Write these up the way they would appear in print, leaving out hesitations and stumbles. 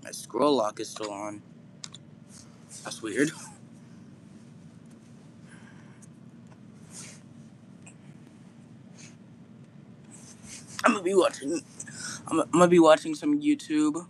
My scroll lock is still on. That's weird. I'm gonna be watching. I'm gonna be watching some YouTube.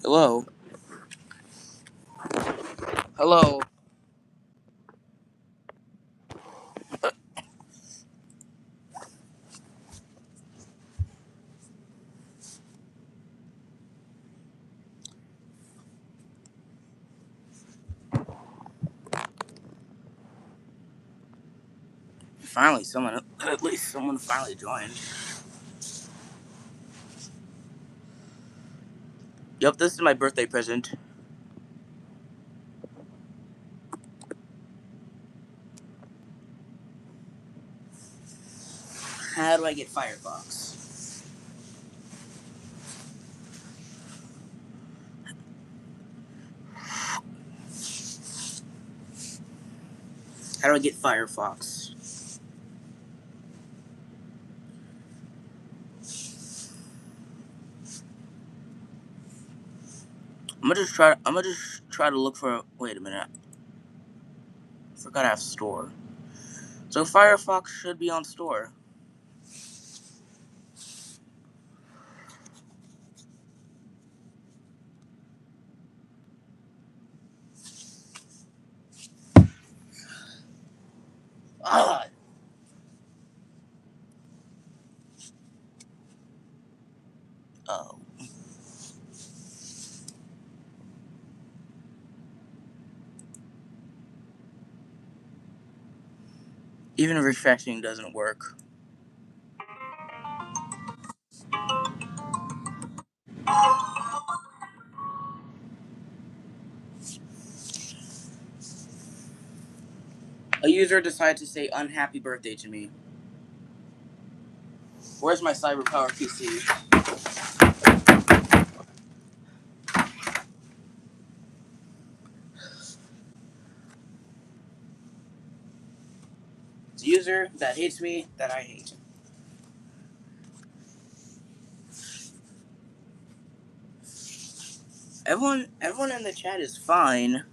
Hello? Hello? Finally, at least someone finally joined. Yep, this is my birthday present. How do I get Firefox? How do I get Firefox? I'm gonna just try to look for. Wait a minute. I forgot I have store. So Firefox should be on store. Ah. Oh. Even refreshing doesn't work. A user decided to say unhappy birthday to me. Where's my CyberPower PC? It's a user that hates me that I hate. Everyone in the chat is fine.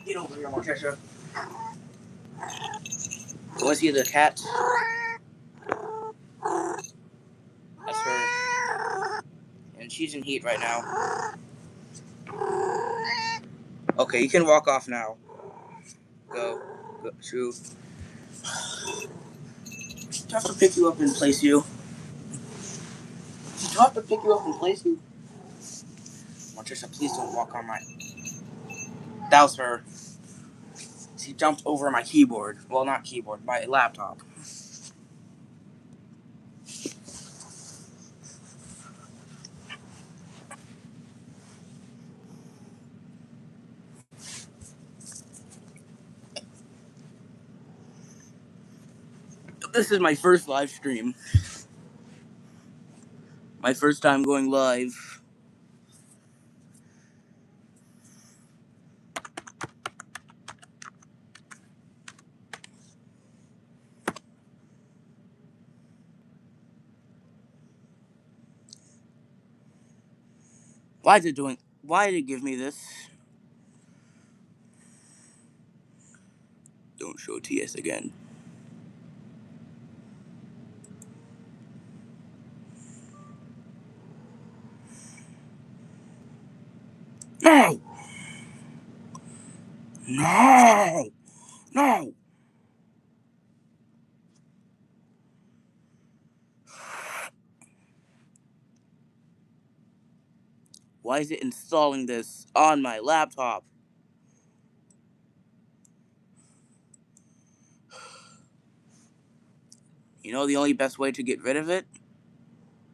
Get over here, Morticia. Want to see the cat? That's her. And she's in heat right now. Okay, you can walk off now. Go. Shoo. Do I have to pick you up and place you? Do I have to pick you up and place you? Morticia, please don't walk on my... That was her. She jumped over my keyboard. Well, not keyboard, my laptop. This is my first live stream. My first time going live. Why did it give me this? Don't show TS again. No! No! No! Why is it installing this on my laptop? You know the only best way to get rid of it?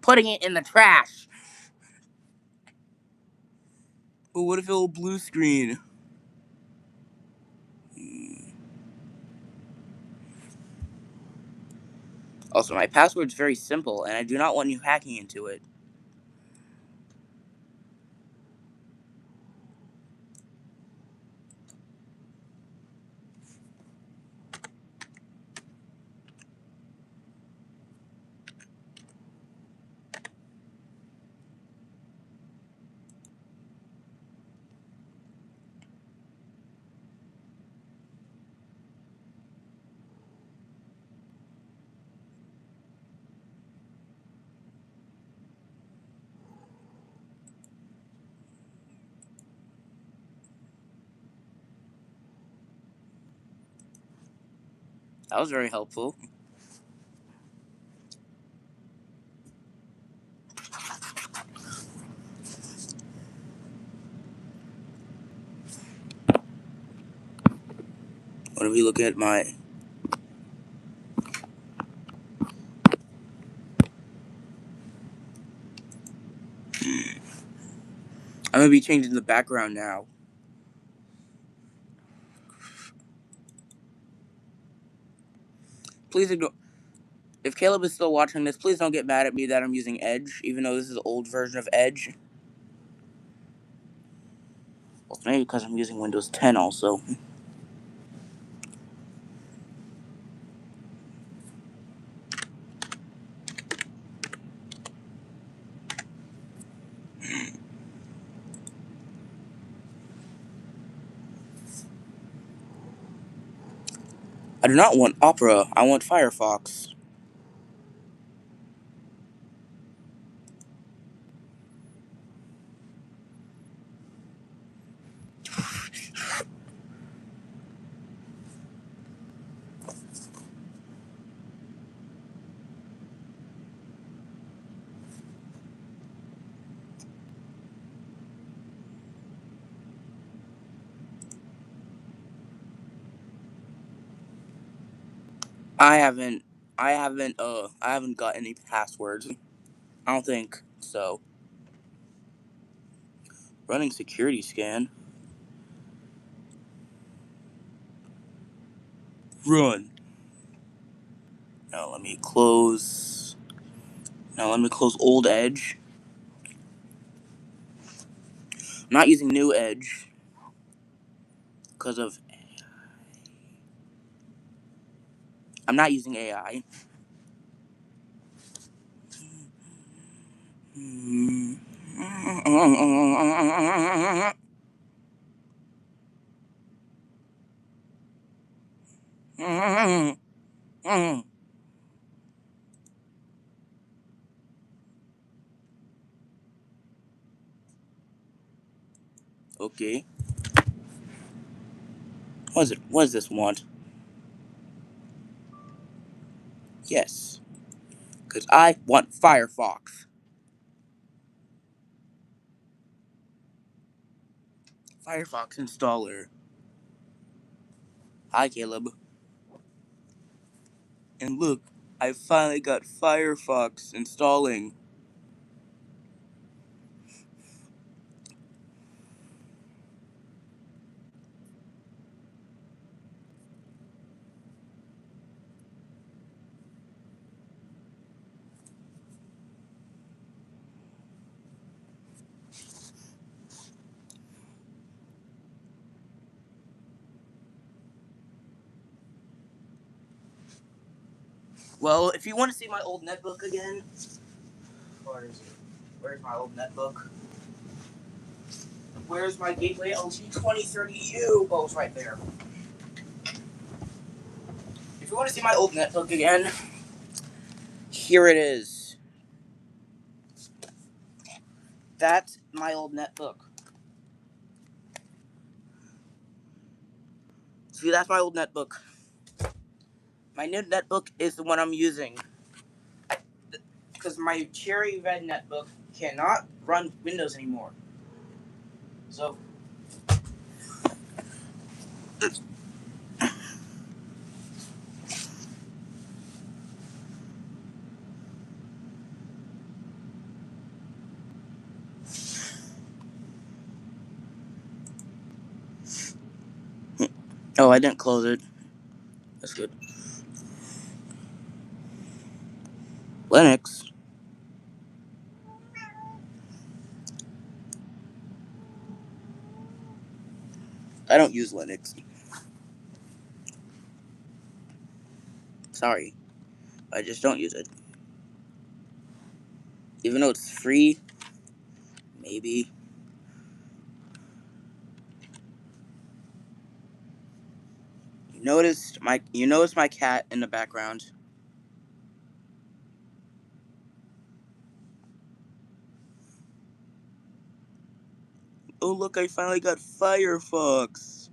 Putting it in the trash. But what if it'll blue screen? Also, my password's very simple, and I do not want you hacking into it. That was very helpful. When we look at my... I'm going to be changing the background now. Please ignore... If Caleb is still watching this, please don't get mad at me that I'm using Edge, even though this is an old version of Edge. Well, maybe because I'm using Windows 10 also. I do not want Opera, I want Firefox. I haven't got any passwords. I don't think so. Running security scan. Run. Now let me close old Edge. I'm not using new Edge because of... I'm not using AI. Okay. What is it? What does this want? Yes. Because I want Firefox. Firefox installer. Hi, Caleb. And look, I finally got Firefox installing. Well, if you want to see my old netbook again, where is it? Where's my old netbook? Where's my Gateway LG 2030U? Oh, it's right there. If you want to see my old netbook again, here it is. That's my old netbook. See, that's my old netbook. My new netbook is the one I'm using. Because my cherry red netbook cannot run Windows anymore. So... Oh, I didn't close it. That's good. Linux. I don't use Linux. Sorry. I just don't use it. Even though it's free, maybe. You noticed my cat in the background. Oh look, I finally got Firefox.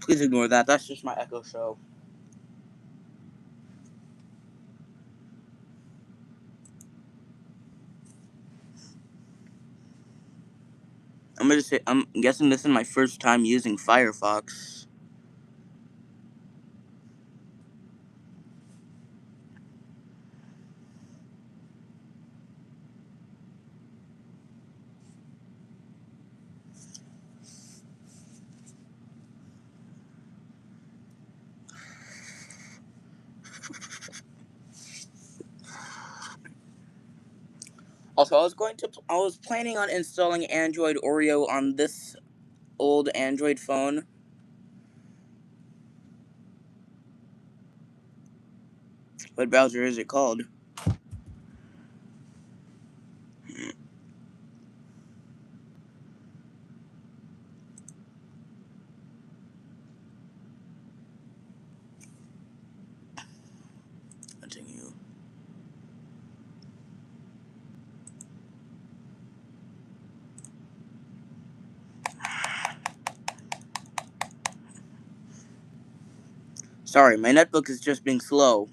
Please ignore that. That's just my Echo Show. I'm guessing this is my first time using Firefox. Also, I was planning on installing Android Oreo on this old Android phone. What browser is it called? Continue. Sorry, my netbook is just being slow.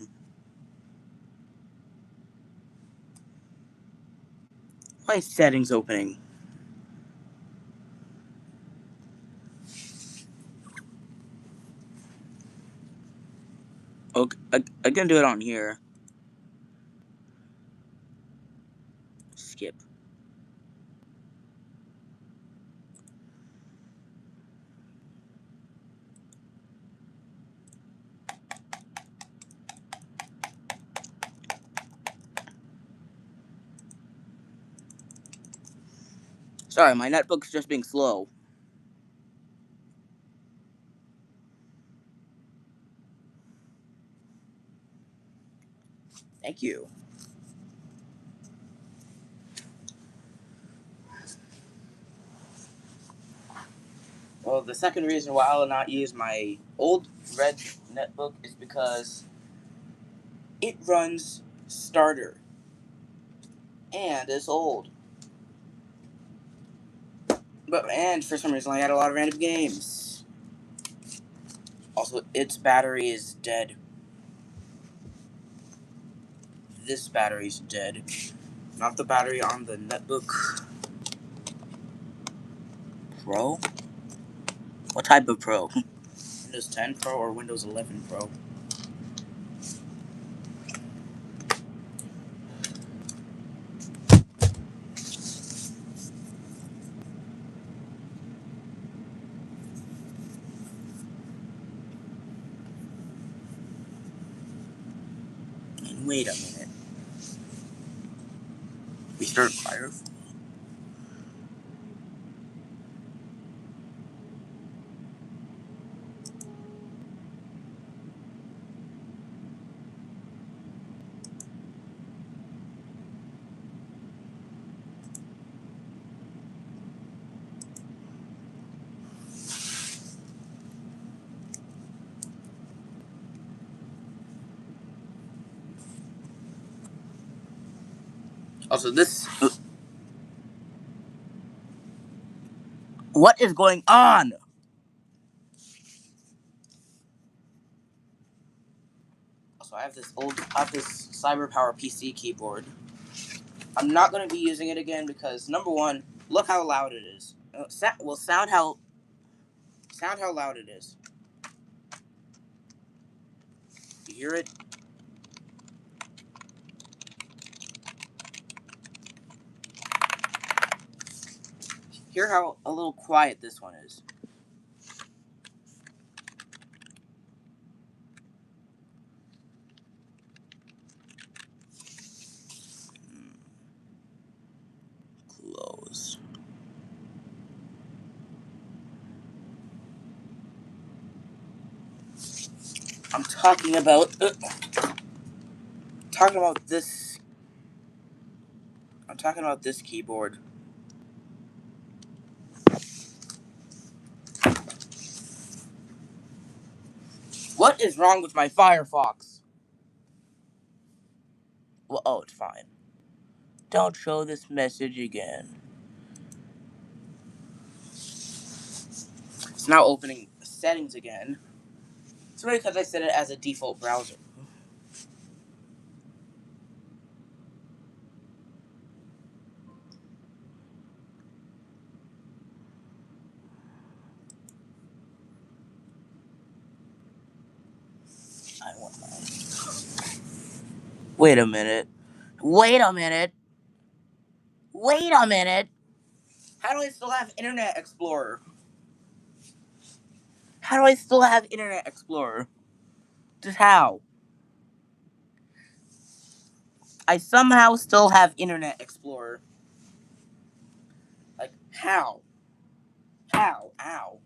Why is settings opening? Okay, I can do it on here. Skip. Sorry, my netbook's just being slow. Thank you. Well, the second reason why I will not use my old red netbook is because it runs starter and it's old. And for some reason I had a lot of random games. Also, its battery is dead. This battery's dead. Not the battery on the netbook Pro? What type of Pro? Windows 10 Pro or Windows 11 Pro? And wait a minute. We start fire. Also, this. What is going on? Also, I have this CyberPower PC keyboard. I'm not going to be using it again because number one, look how loud it is. Sound how loud it is. You hear it? Hear how a little quiet this one is. Close. I'm talking about talking about this. I'm talking about this keyboard. What is wrong with my Firefox? Well, oh, it's fine. Don't show this message again. It's now opening settings again. It's really because I set it as a default browser. I want mine. Wait a minute. Wait a minute. Wait a minute. How do I still have Internet Explorer? How do I still have Internet Explorer? Just how? I somehow still have Internet Explorer. Like, how? How? Ow.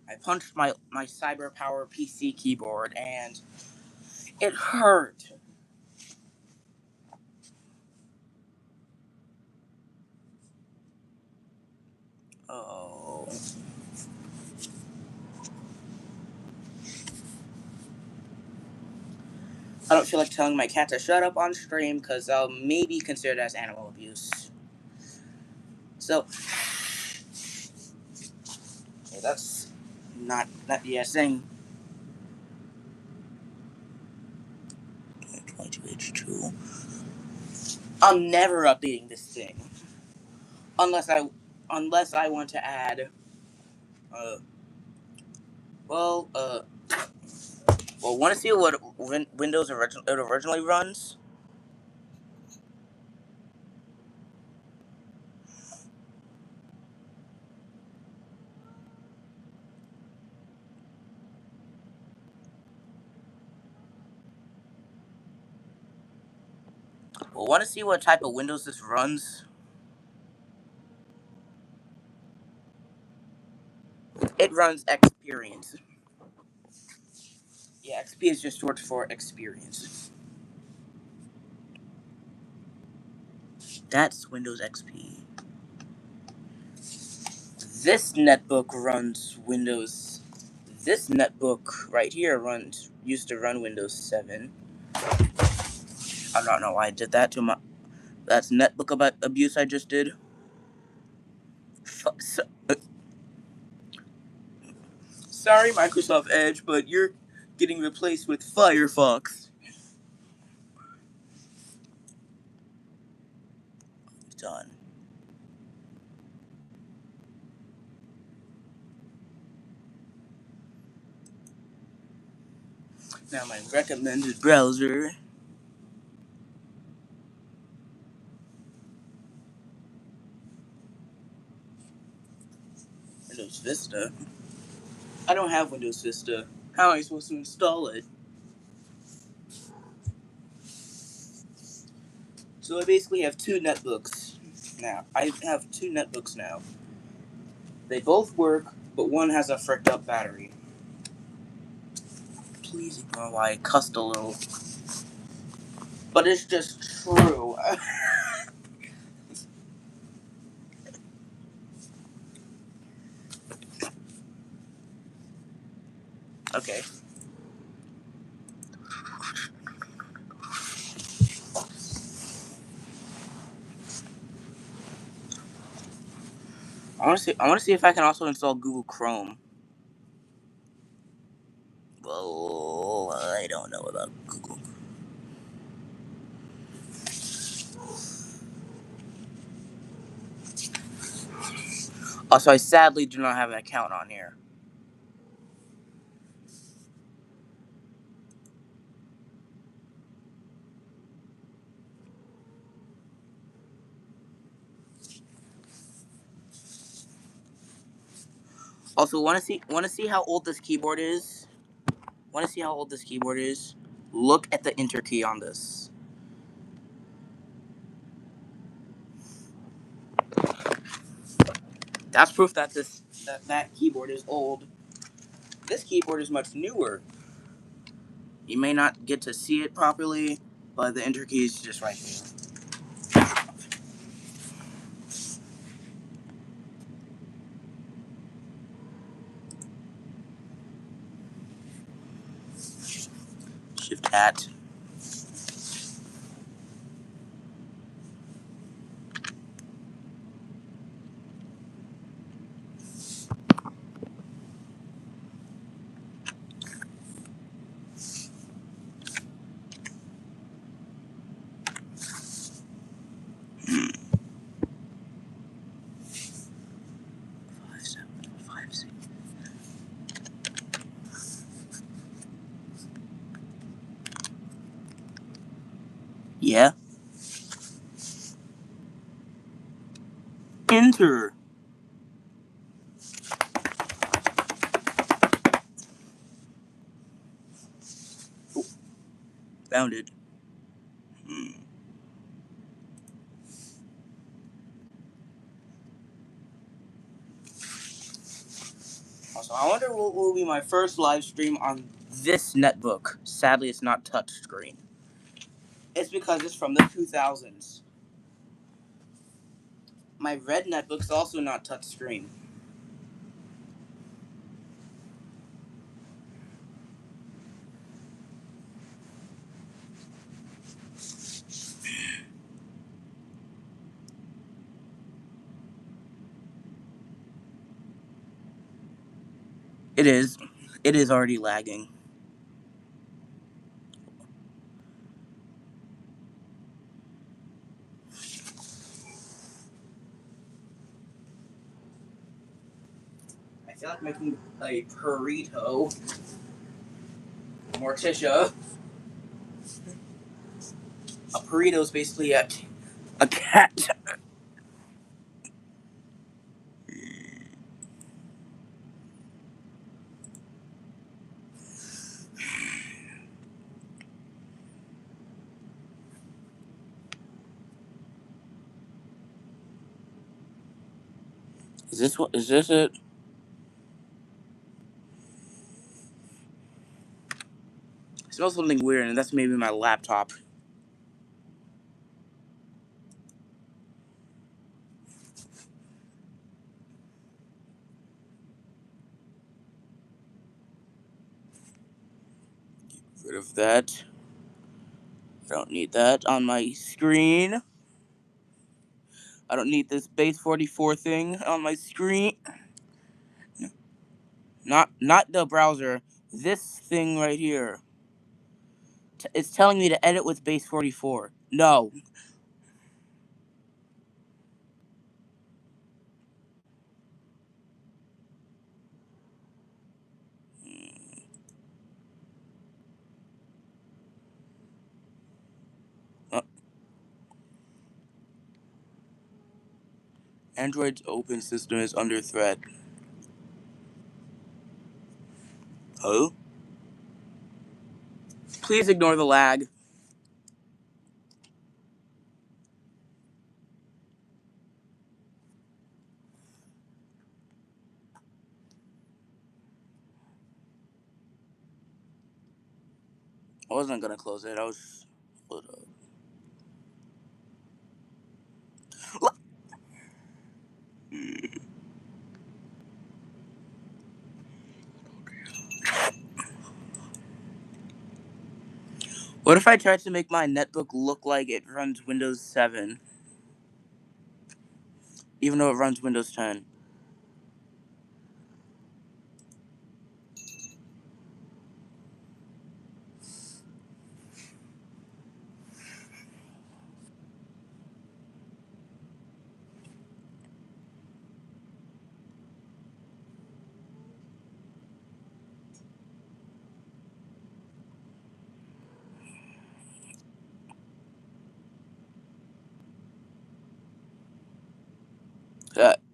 I punched my Cyber Power PC keyboard and it hurt. Oh. I don't feel like telling my cat to shut up on stream because I'll maybe consider it as animal abuse. So, okay, that's not saying 22H2. I'm never updating this thing unless I want to add uh well uh want to see what Windows it originally runs. Want to see what type of Windows this runs. It runs Experience. Yeah, XP is just short for Experience. That's Windows XP. This netbook runs Windows. This netbook right here used to run Windows 7. I don't know why I did that to my. That's netbook about abuse I just did. So, sorry, Microsoft Edge, but you're getting replaced with Firefox. Done. Now my recommended browser. Windows Vista. I don't have Windows Vista. How am I supposed to install it? So I basically have two netbooks now. I have two netbooks now. They both work, but one has a fricked up battery. Please ignore why I cussed a little. But it's just true. Okay. I want to see if I can also install Google Chrome. Well, I don't know about Google. Also, I sadly do not have an account on here. Also, want to see how old this keyboard is? Want to see how old this keyboard is? Look at the enter key on this. That's proof that that keyboard is old. This keyboard is much newer. You may not get to see it properly, but the enter key is just right there. Shift hat. Enter. Oh, found it. Also, I wonder what will be my first live stream on this netbook. Sadly, it's not touchscreen. It's because it's from the 2000s. My red netbook's also not touchscreen. It is. It is already lagging. I feel like making a burrito. Morticia. A burrito is basically a cat. Is this what? Is this it? It smells something weird, and that's maybe my laptop. Get rid of that. I don't need that on my screen. I don't need this base 44 thing on my screen. Not the browser. This thing right here. It's telling me to edit with base 44. No. Uh, Android's open system is under threat. Oh? Please ignore the lag. I wasn't gonna close it. I was. Hold up. What if I tried to make my netbook look like it runs Windows 7, even though it runs Windows 10?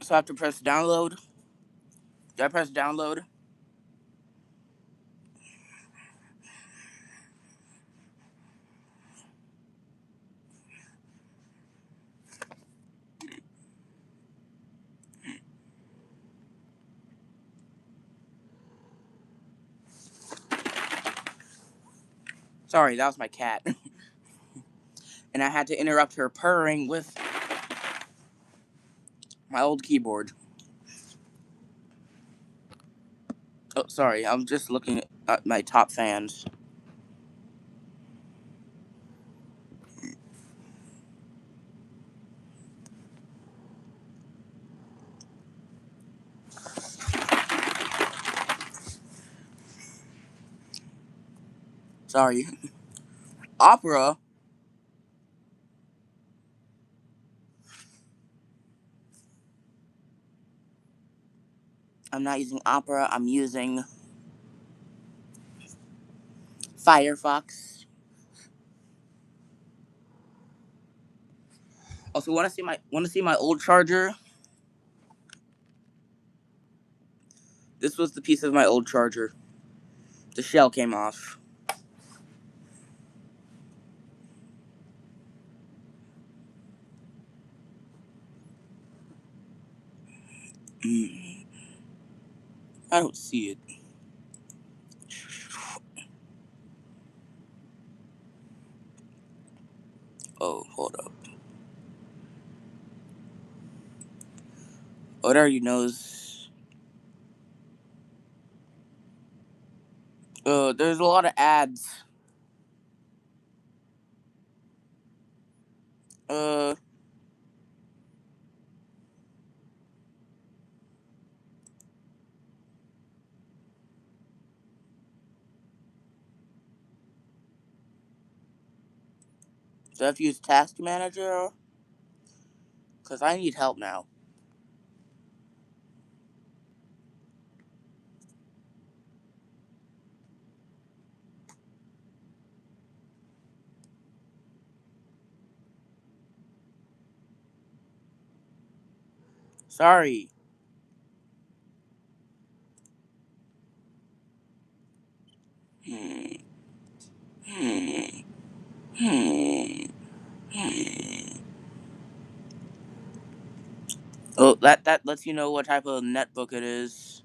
So I have to press download. Did I press download? Sorry, that was my cat. And I had to interrupt her purring with my old keyboard. Oh, sorry, I'm just looking at my top fans. Sorry. Opera? I'm not using Opera, I'm using Firefox. Also, wanna see my old charger? This was the piece of my old charger. The shell came off. I don't see it. Oh, hold up. What are your nose? There's a lot of ads. Uh, do I have to use Task Manager? Because I need help now. Sorry. Hmm. Hmm. Hmm. Hmm. Oh, that lets you know what type of netbook it is.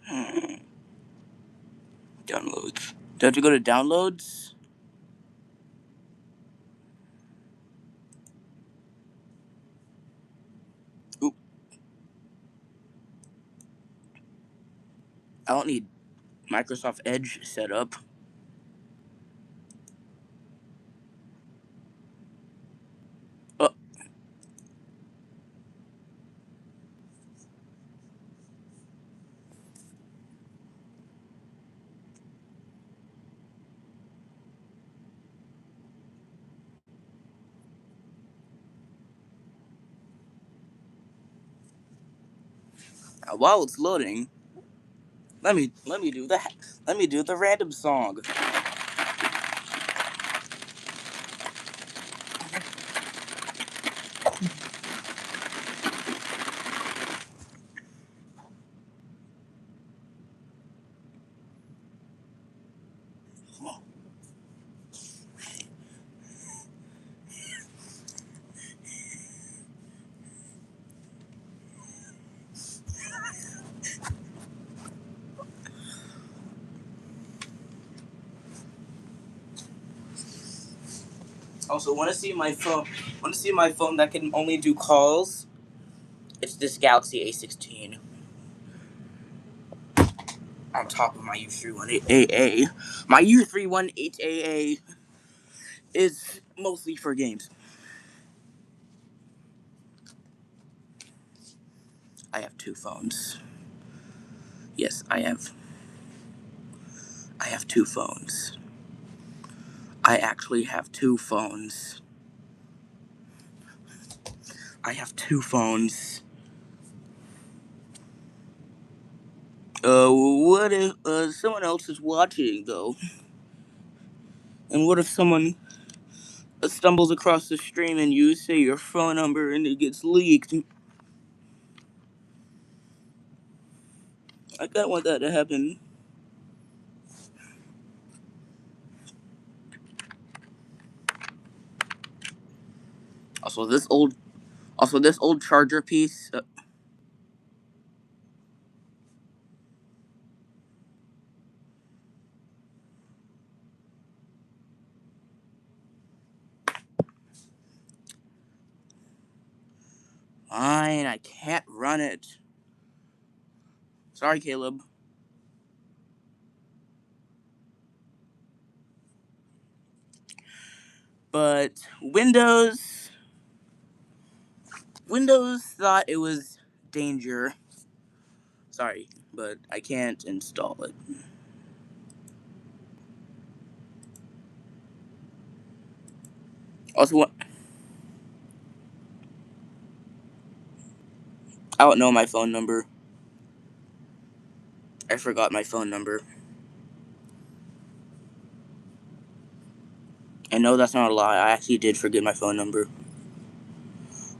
Hmm. Downloads. Do I have to go to downloads? Oop. I don't need Microsoft Edge set up. Oh, while it's loading, let me do that. Let me do the random song. Also, want to see my phone? Want to see my phone that can only do calls? It's this Galaxy A16. On top of my U318AA. My U318AA is mostly for games. I have two phones. Yes, I have. I have two phones. I actually have two phones. I have two phones. What if someone else is watching though? And what if someone stumbles across the stream and you say your phone number and it gets leaked? I don't want that to happen. Also, this old charger piece. Fine, I can't run it. Sorry, Caleb. But Windows thought it was danger. Sorry, but I can't install it. Also, I don't know my phone number. I forgot my phone number. And no, that's not a lie. I actually did forget my phone number.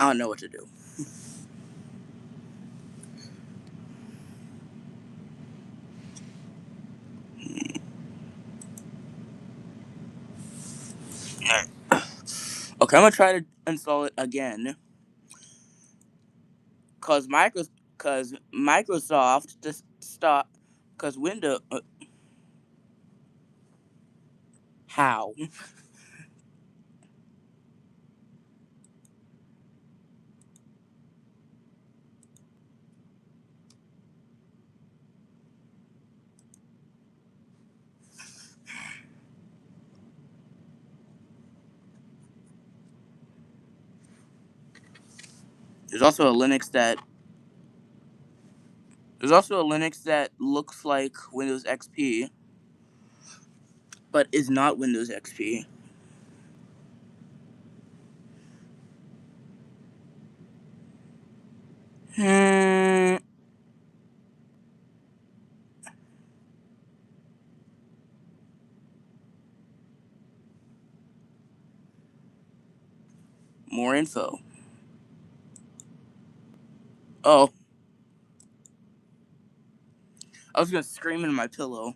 I don't know what to do. Okay, I'm gonna try to install it again. Cause Microsoft just stop. Cause Windows. How? There's also a Linux that looks like Windows XP, but is not Windows XP. Hmm. More info. Oh, I was gonna scream in my pillow.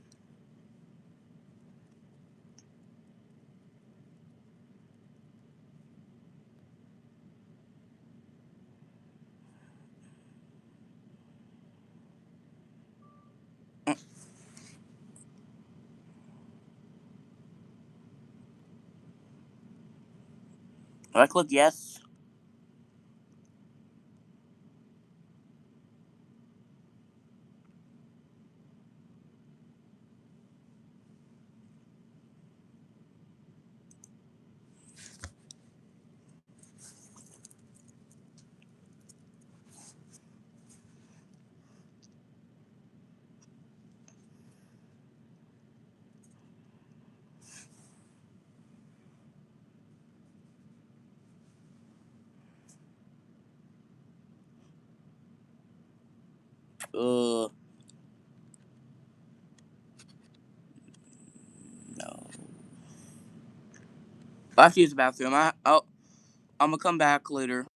If I click yes. No. I have to use the bathroom. I'm gonna come back later.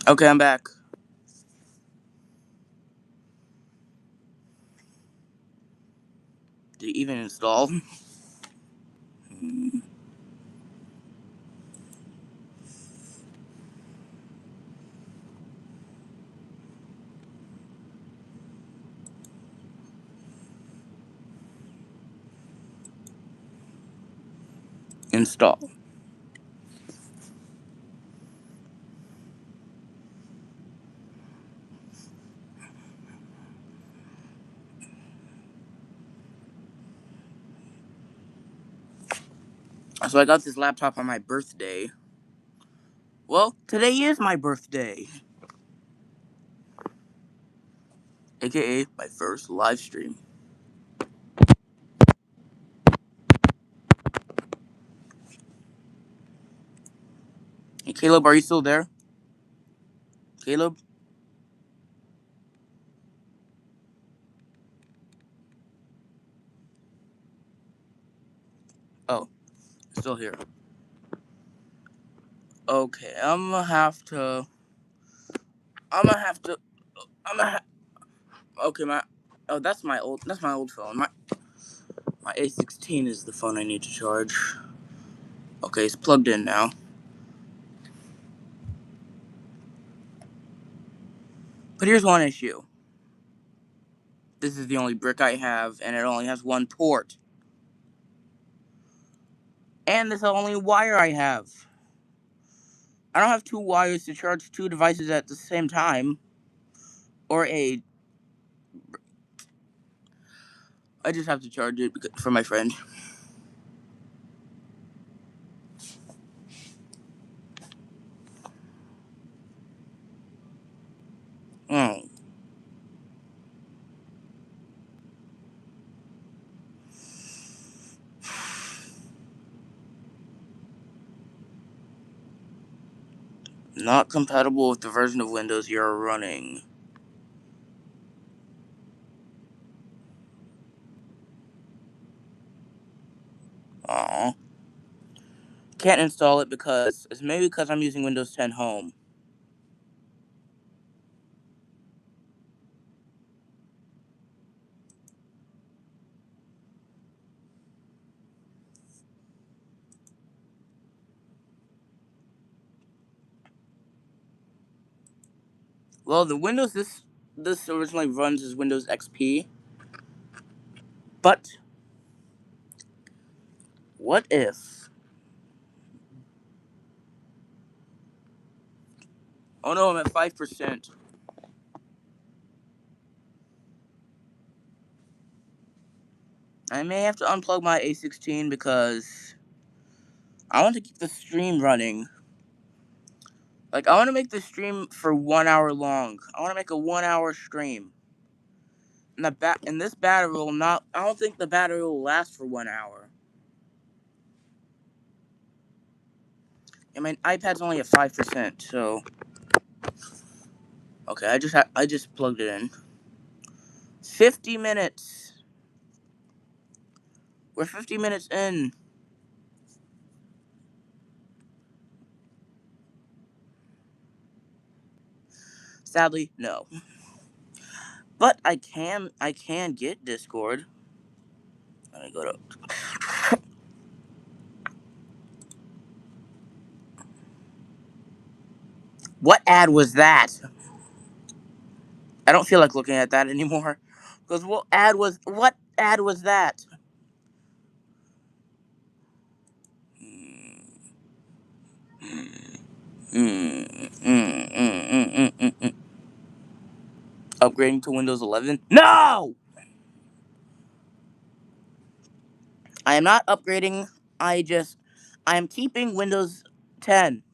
Okay, I'm back. Did it even install? Install. So I got this laptop on my birthday. Well, today is my birthday. AKA my first live stream. Hey, Caleb, are you still there? Caleb? Oh, still here. Okay, I'm gonna have to. I'm gonna. Okay, my. Oh, that's my old. That's my old phone. My A16 is the phone I need to charge. Okay, it's plugged in now. But here's one issue. This is the only brick I have, and it only has one port. And this is the only wire I have. I don't have two wires to charge two devices at the same time. Or a. I just have to charge it for my friend. Hmm. Not compatible with the version of Windows you're running. Aww. Can't install it because it's maybe because I'm using Windows 10 Home. Well, the Windows this originally runs as Windows XP, but what if? Oh no, I'm at 5%. I may have to unplug my A16 because I want to keep the stream running. Like, I want to make the stream for 1 hour long. I want to make a 1 hour stream. And this battery will not. I don't think the battery will last for 1 hour. And my iPad's only at 5%, so okay. I just plugged it in. 50 minutes. We're 50 minutes in. Sadly, no. But I can get Discord. Let me go to. What ad was that? I don't feel like looking at that anymore. Because what ad was that? Upgrading to Windows 11? No! I am not upgrading. I am keeping Windows 10.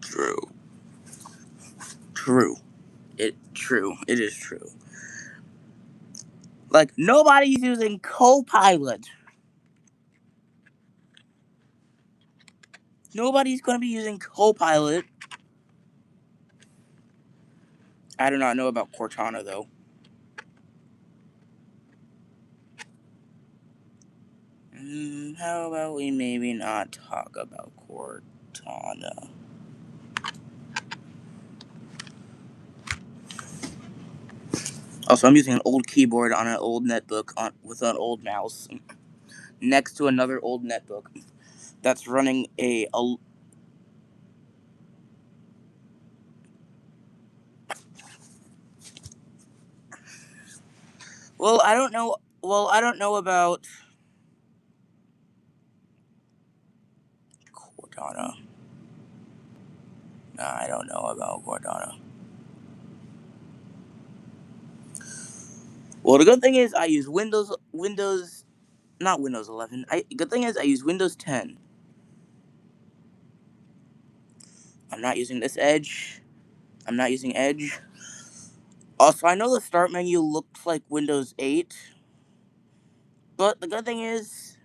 True. True. True. It is true. Like, nobody's using Copilot. Nobody's gonna be using Copilot. I do not know about Cortana, though. How about we maybe not talk about Cortana? Also, I'm using an old keyboard on an old netbook with an old mouse next to another old netbook that's running Well, I don't know. Well, I don't know about Cortana. Nah, I don't know about Cortana. Well, the good thing is I use not Windows 11. Good thing is I use Windows 10. I'm not using this Edge. I'm not using Edge. Also, I know the start menu looks like Windows 8, but the good thing is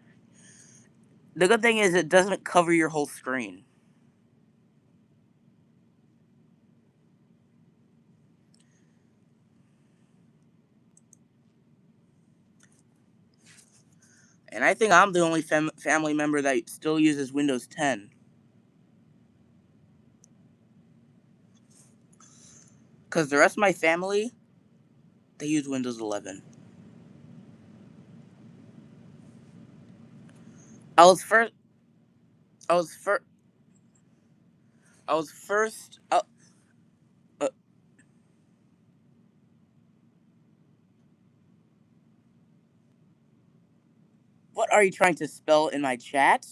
it doesn't cover your whole screen. And I think I'm the only family member that still uses Windows 10. Because the rest of my family, they use Windows 11. I was first. I was first. I was first. Uh, what are you trying to spell in my chat?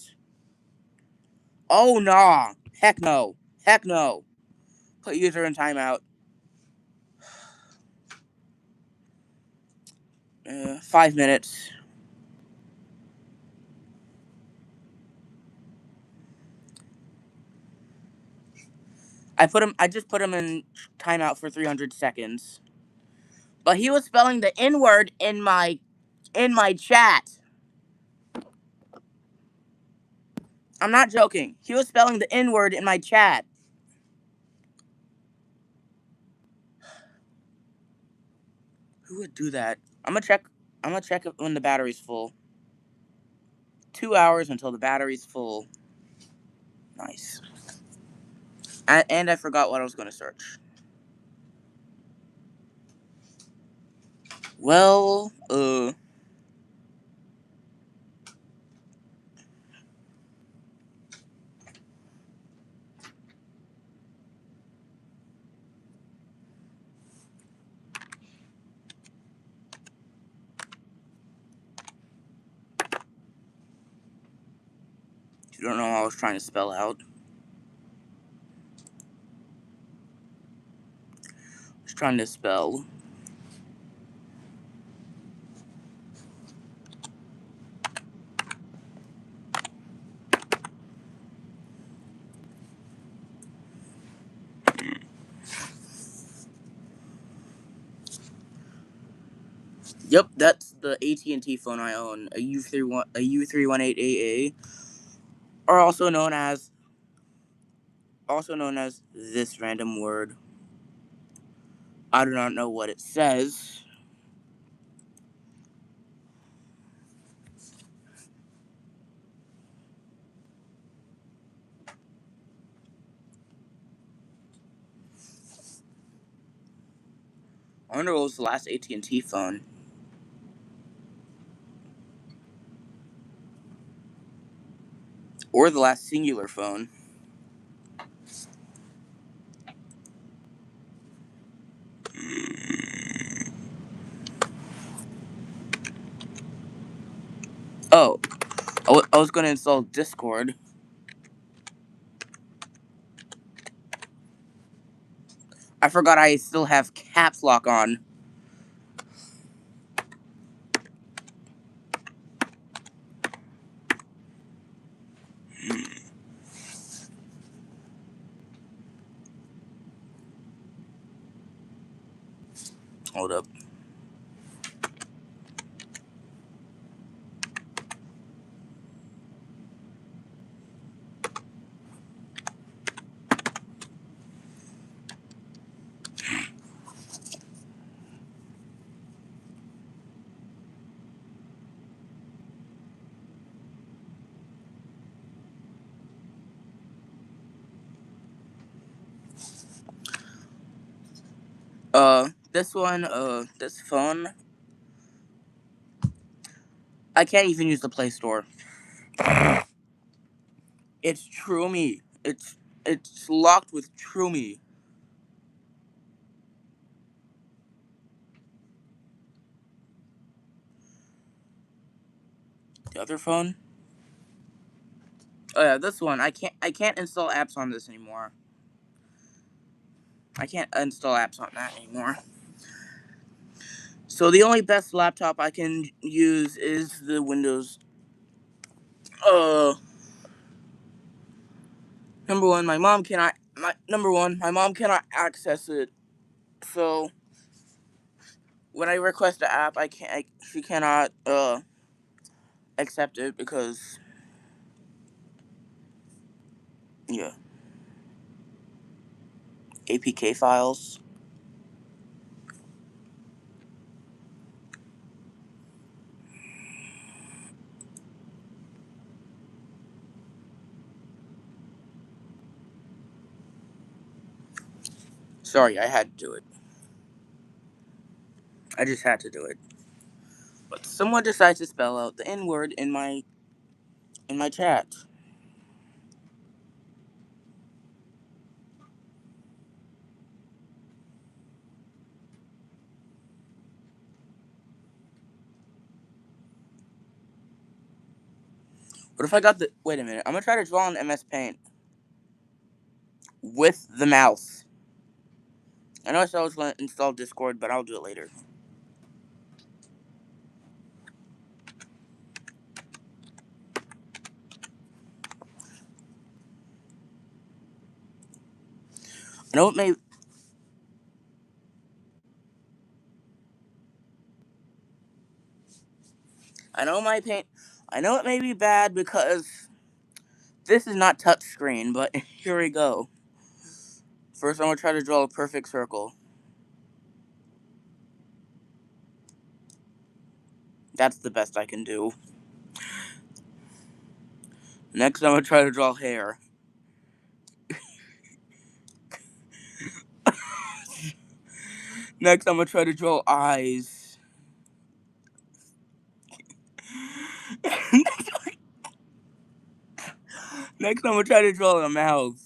Oh, nah. Heck no. Heck no. Put user in timeout. 5 minutes. I just put him in timeout for 300 seconds. But he was spelling the N word in my chat. I'm not joking. He was spelling the N word in my chat. Who would do that? I'm gonna check. I'm gonna check when the battery's full. 2 hours until the battery's full. Nice. And I forgot what I was gonna search. Well, you don't know what I was trying to spell out. I was trying to spell. Yep, that's the AT&T phone I own, a U318AA, or also known as this random word. I do not know what it says. I wonder what was the last AT&T phone. Or the last singular phone. Oh, I was going to install Discord. I forgot I still have caps lock on. Hold up. This phone, I can't even use the Play Store. It's Trumi. It's locked with Trumi. The other phone? Oh yeah, this one. I can't install apps on this anymore. I can't install apps on that anymore. So the only best laptop I can use is the Windows. Uh, number one, my mom cannot. My mom cannot access it. So when I request an app, she cannot accept it because yeah, APK files. Sorry, I had to do it. I just had to do it. But someone decides to spell out the N word in my chat. What if I got the? Wait a minute. I'm gonna try to draw on MS Paint with the mouse. I know I said I was gonna install Discord, but I'll do it later. I know it may. I know my paint. I know it may be bad because this is not touchscreen, but here we go. First, I'm gonna try to draw a perfect circle. That's the best I can do. Next, I'm gonna try to draw hair. Next, I'm gonna try to draw eyes. Next, I'm gonna try to draw a mouth.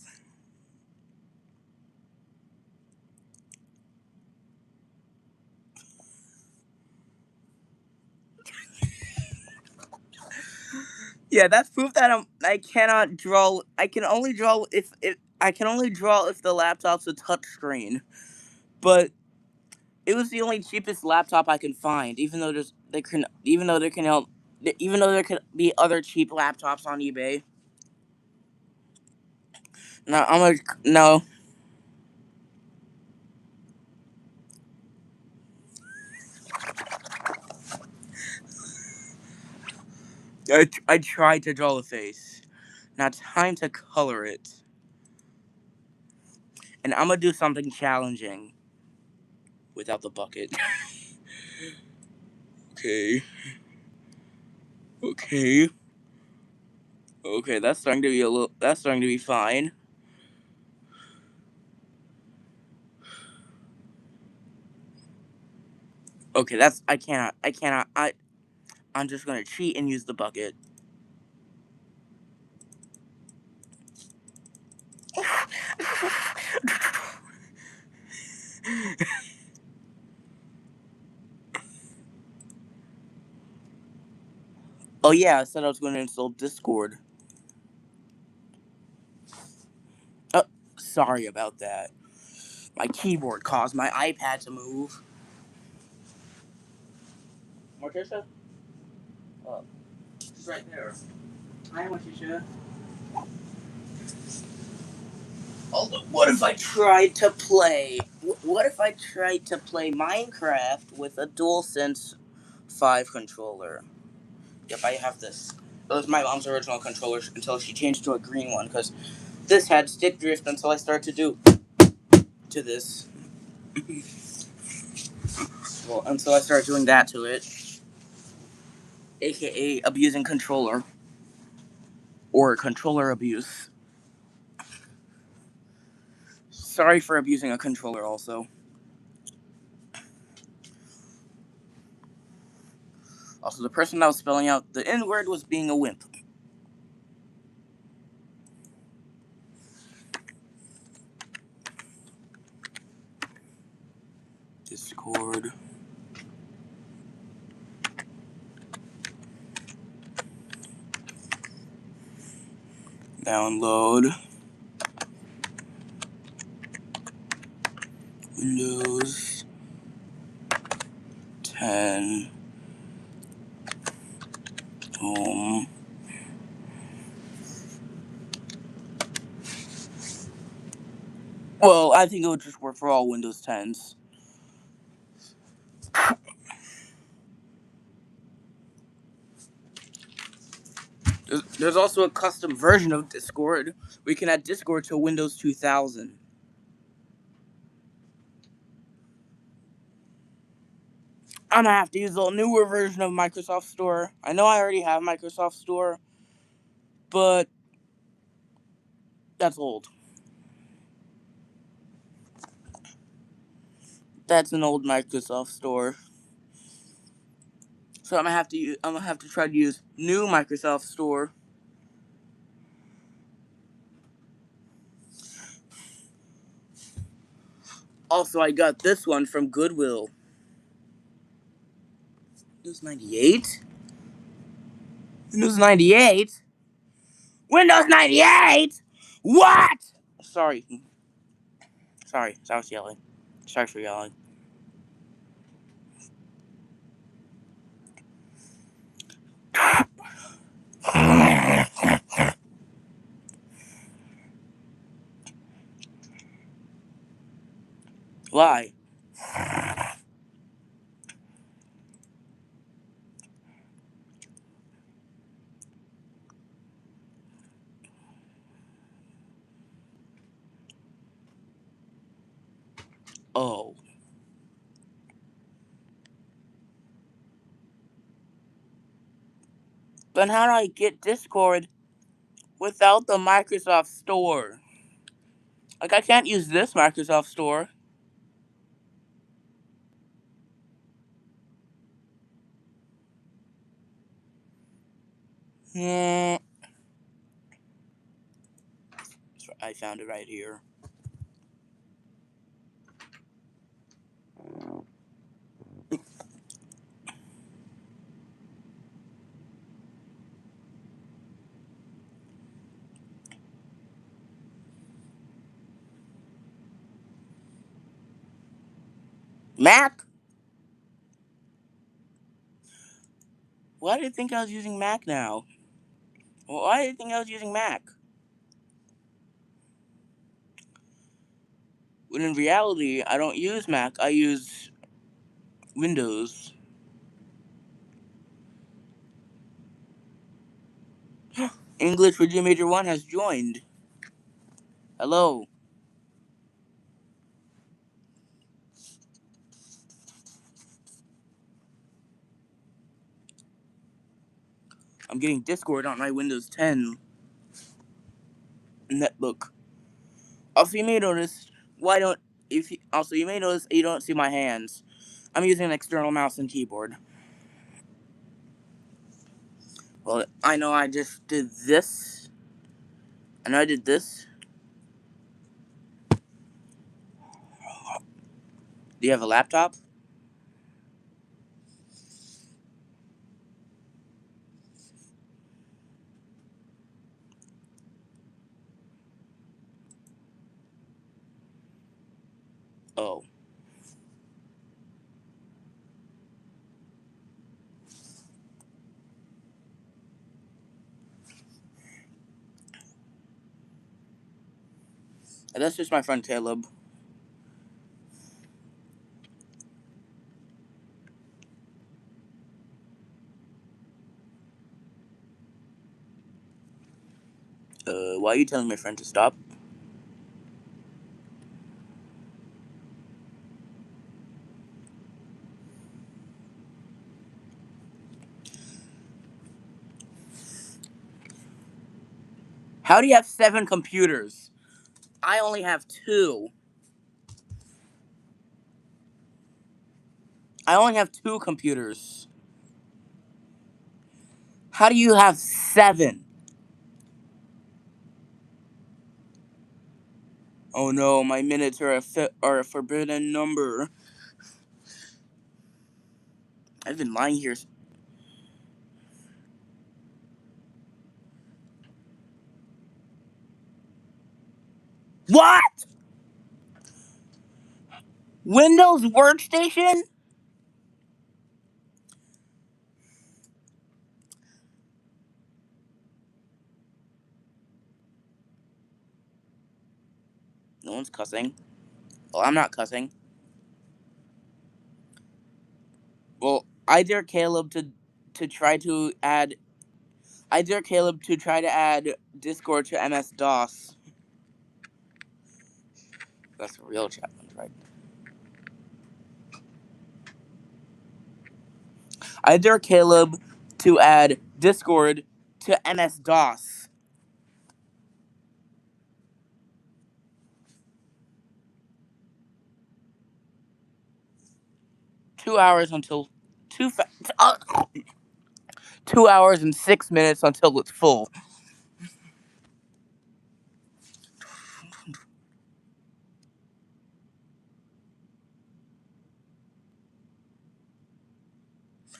Yeah, that's proof that I cannot draw. I can only draw if I can only draw if the laptop's a touchscreen. But it was the only cheapest laptop I could find, even though there could be other cheap laptops on eBay. No, no. I tried to draw a face. Now time to color it, and I'm gonna do something challenging without the bucket. Okay, okay, okay. That's starting to be a little. That's starting to be fine. Okay, that's I cannot. I cannot. I'm just gonna cheat and use the bucket. Oh yeah, I said I was going to install Discord. Oh, sorry about that. My keyboard caused my iPad to move. Morticia? Oh, she's right there. Hi, Morticia. Oh, what if I tried to play? What if I tried to play Minecraft with a DualSense 5 controller? Yep, I have this. It was my mom's original controller until she changed to a green one because this had stick drift until I started to do to this. Well, until I started doing that to it, aka abusing controller or controller abuse. Sorry for abusing a controller. Also, the person that was spelling out the N word was being a wimp. Discord. Download Windows 10 Home. Well, I think it would just work for all Windows 10s. There's also a custom version of Discord. We can add Discord to Windows 2000. I'm gonna have to use a newer version of Microsoft Store. I know I already have Microsoft Store, but that's old. That's an old Microsoft Store. So I'm gonna have to try to use new Microsoft Store. Also, I got this one from Goodwill. Windows 98? Windows 98? Windows 98? What? Sorry. Sorry, I was yelling. Sorry for yelling. Why? Oh. Then how do I get Discord without the Microsoft Store? Like, I can't use this Microsoft Store. Hmm. I found it right here. Mac? Why did you think I was using Mac now? Why did you think I was using Mac? When in reality, I don't use Mac. I use Windows. English Virginia Major 1 has joined. Hello. I'm getting Discord on my Windows 10 netbook. Also, you may notice you may notice you don't see my hands. I'm using an external mouse and keyboard. Well, I know I just did this. I know I did this. Do you have a laptop? Oh. That's just my friend Caleb. Why are you telling my friend to stop? How do you have 7 computers? I only have 2. I only have 2 computers. How do you have 7? Oh no, my minutes are a forbidden number. I've been lying here. What? Windows Workstation? No one's cussing. Well, I'm not cussing. Well, I dare Caleb to try to add. I dare Caleb to try to add Discord to MS DOS. That's a real challenge, right? I dare Caleb to add Discord to MS DOS. 2 hours until two. 2 hours and 6 minutes until it's full.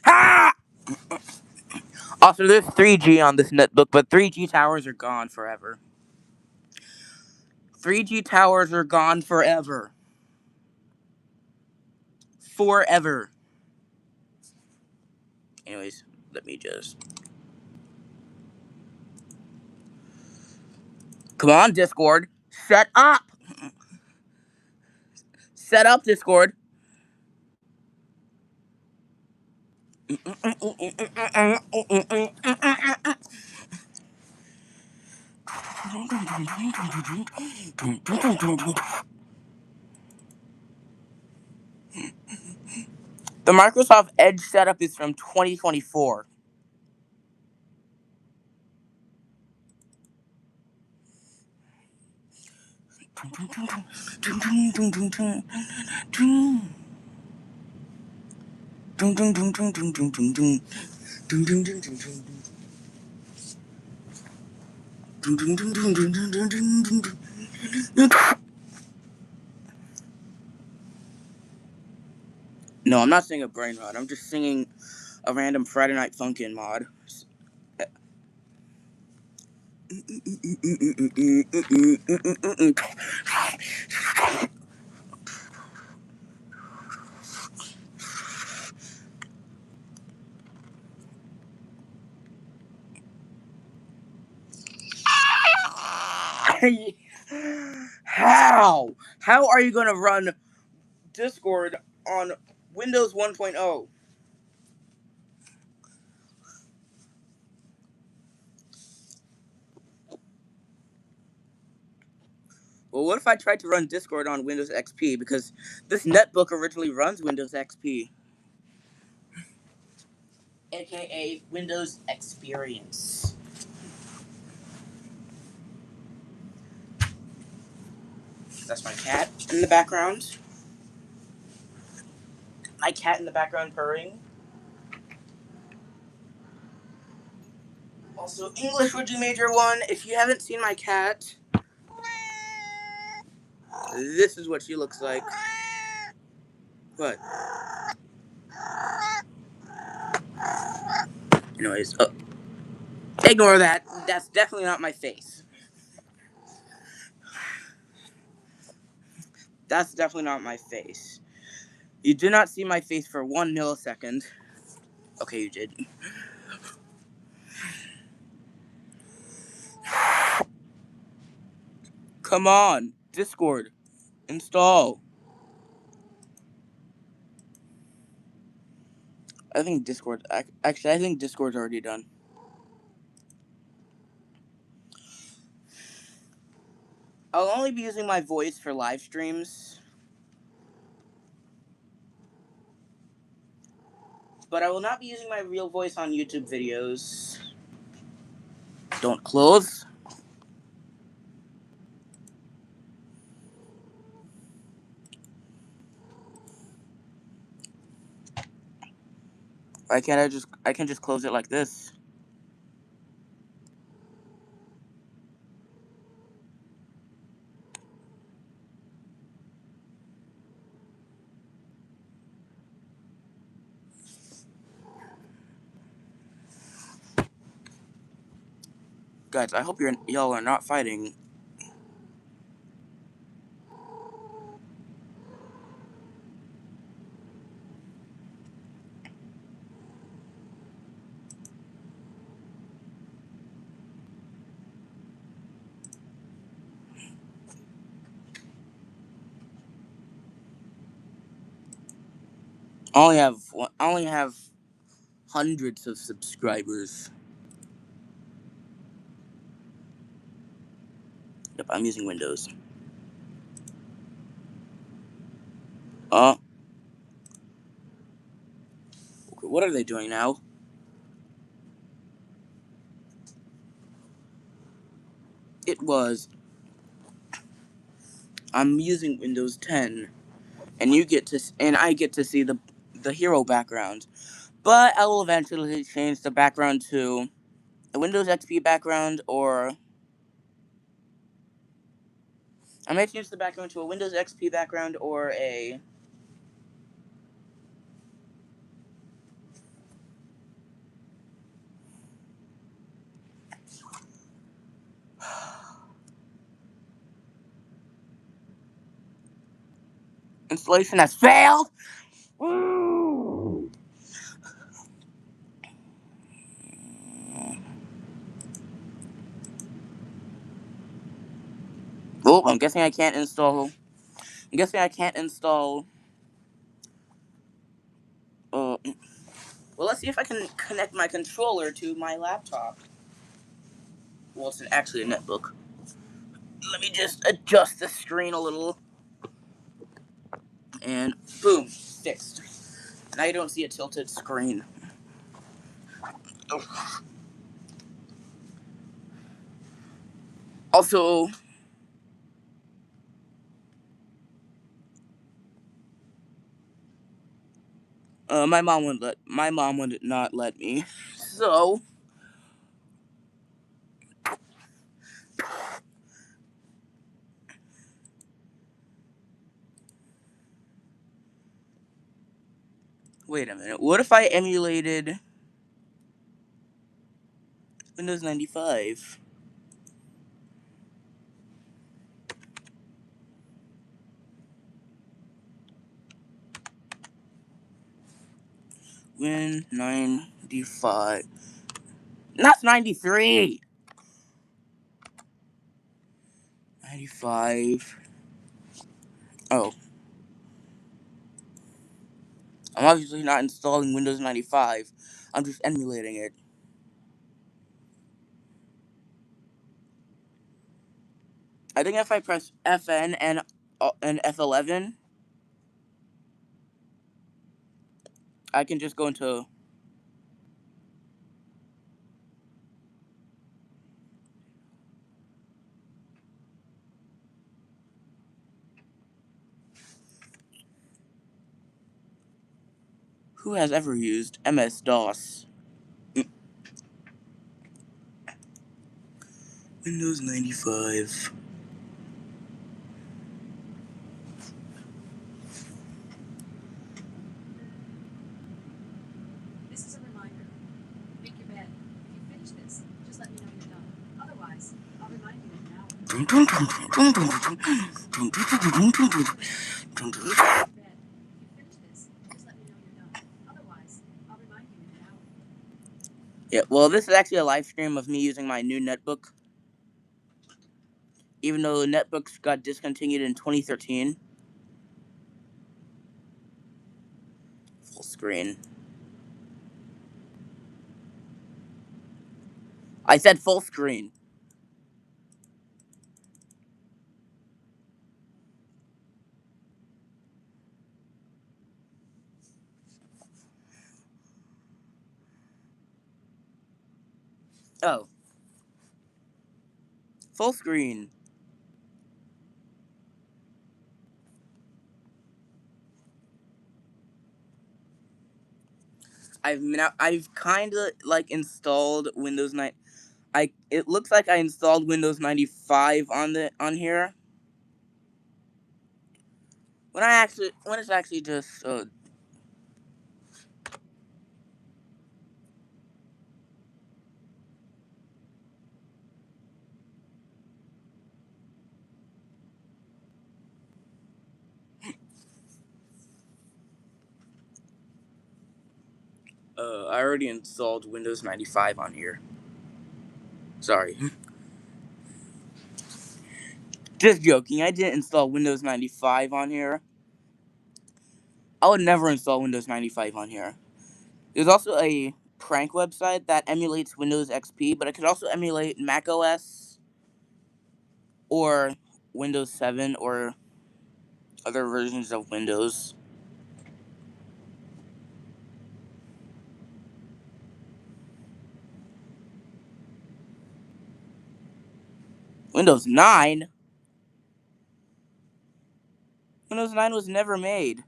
Ha! Also, there's 3G on this netbook, but 3G towers are gone forever. 3G towers are gone forever. Forever. Anyways, let me just. Come on, Discord. Set up! Set up, Discord. The Microsoft Edge setup is from 2024. No, I'm not singing a brain rot. I'm just singing a random Friday Night Funkin' mod. How? How are you gonna run Discord on Windows 1.0? Well, what if I tried to run Discord on Windows XP? Because this netbook originally runs Windows XP. AKA Windows Experience. That's my cat in the background. My cat in the background purring. Also, English would do major one. If you haven't seen my cat, this is what she looks like. What? Anyways, ignore that. That's definitely not my face. That's definitely not my face. You did not see my face for 1 millisecond. Okay, you did. Come on, Discord, install. I think Discord. Actually, I think Discord's already done. I'll only be using my voice for live streams, but I will not be using my real voice on YouTube videos. Don't close. Why can't I just? I can just close it like this. Guys, I hope y'all are not fighting. I only have hundreds of subscribers. Yep, I'm using Windows. Uh, okay, what are they doing now? It was I'm using Windows 10, and I get to see the hero background. But I will eventually change the background to a Windows XP background, or I may change the background to a Windows XP background or a installation has failed. Woo! Oh, I'm guessing I can't install. I'm guessing I can't install. Uh, well, let's see if I can connect my controller to my laptop. Well, it's actually a netbook. Let me just adjust the screen a little, and boom, fixed. Now you don't see a tilted screen. Also, my mom would not let me. So wait a minute. What if I emulated Windows 95? Win 95. Not 93. 95. Oh, I'm obviously not installing Windows 95. I'm just emulating it. I think if I press FN and F11, I can just go into. Who has ever used MS DOS? Windows 95. This is a reminder. Make your bed. If you finish this, just let me know you're done. Otherwise, I'll remind you in an hour. Make your bed. If you finish this, just let me know you're done. Otherwise, I'll remind you in an hour. Yeah, well, this is actually a live stream of me using my new netbook. Even though netbooks got discontinued in 2013. Full screen. I said full screen. Oh, full screen. I've kind of like installed Windows 9. It looks like I installed Windows 95 on here. When it's actually just I already installed Windows 95 on here. Sorry. Just joking. I didn't install Windows 95 on here. I would never install Windows 95 on here. There's also a prank website that emulates Windows XP, but it could also emulate Mac OS or Windows 7 or other versions of Windows. Windows 9? Windows 9 was never made.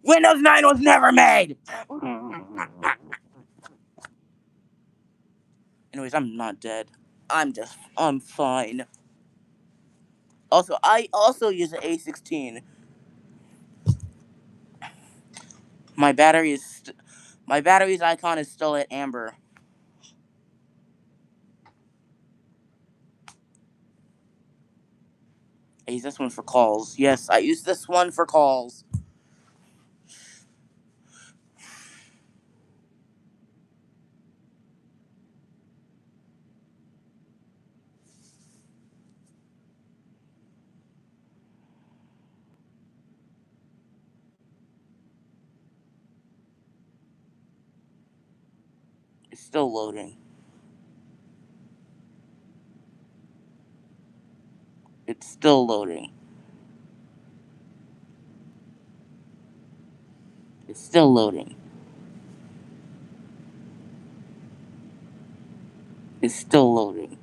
Windows 9 was never made! Anyways, I'm not dead. I'm fine. Also, I also use an A16. My battery is, my battery's icon is still at amber. I use this one for calls. Yes, I use this one for calls. It's still loading. It's still loading. It's still loading. It's still loading.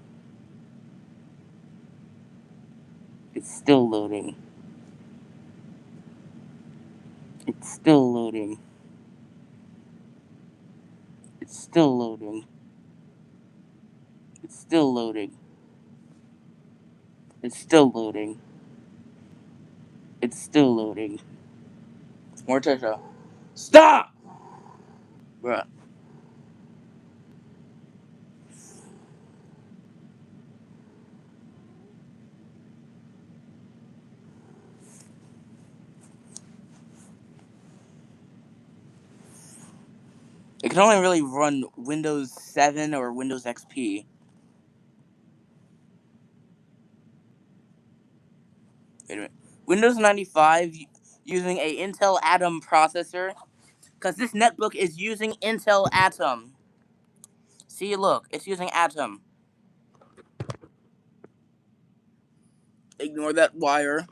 It's still loading. It's still loading. It's still loading. It's still loading. It's still loading. It's still loading. Morticia. Stop! Bruh. It can only really run Windows 7 or Windows XP. Wait a minute. Windows 95 using a Intel Atom processor. Because this netbook is using Intel Atom. See, look. It's using Atom. Ignore that wire.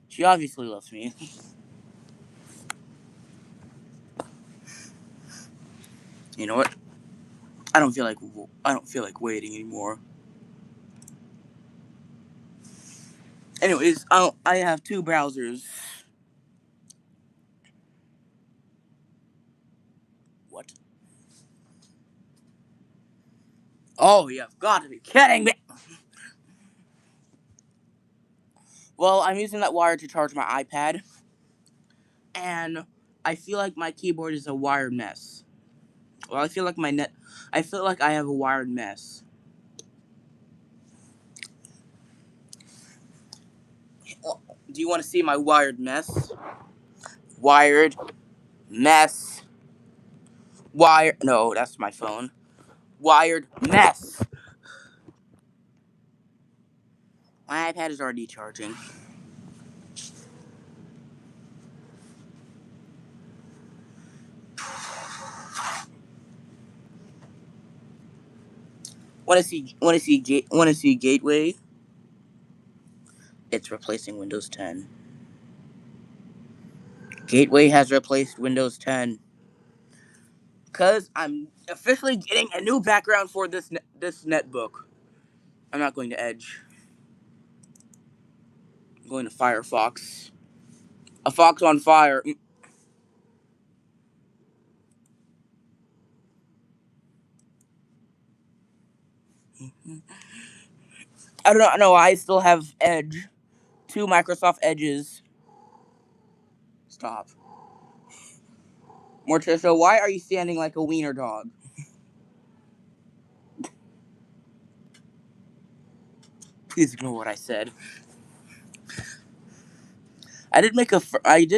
She obviously loves me. You know what? I don't feel like waiting anymore. Anyways, I have two browsers. What? Oh, you've got to be kidding me! Well, I'm using that wire to charge my iPad, and I feel like my keyboard is a wired mess. Well, I feel like I have a wired mess. Do you want to see my wired mess? Wired mess. No, that's my phone. Wired mess. My iPad is already charging. Want to see Gateway? It's replacing Windows 10. Gateway has replaced Windows 10. Cause I'm officially getting a new background for this netbook. I'm not going to Edge. I'm going to Firefox. A fox on fire. I don't know. I still have Edge. Two Microsoft Edges. Stop. Morticia, why are you standing like a wiener dog? Please ignore what I said. I did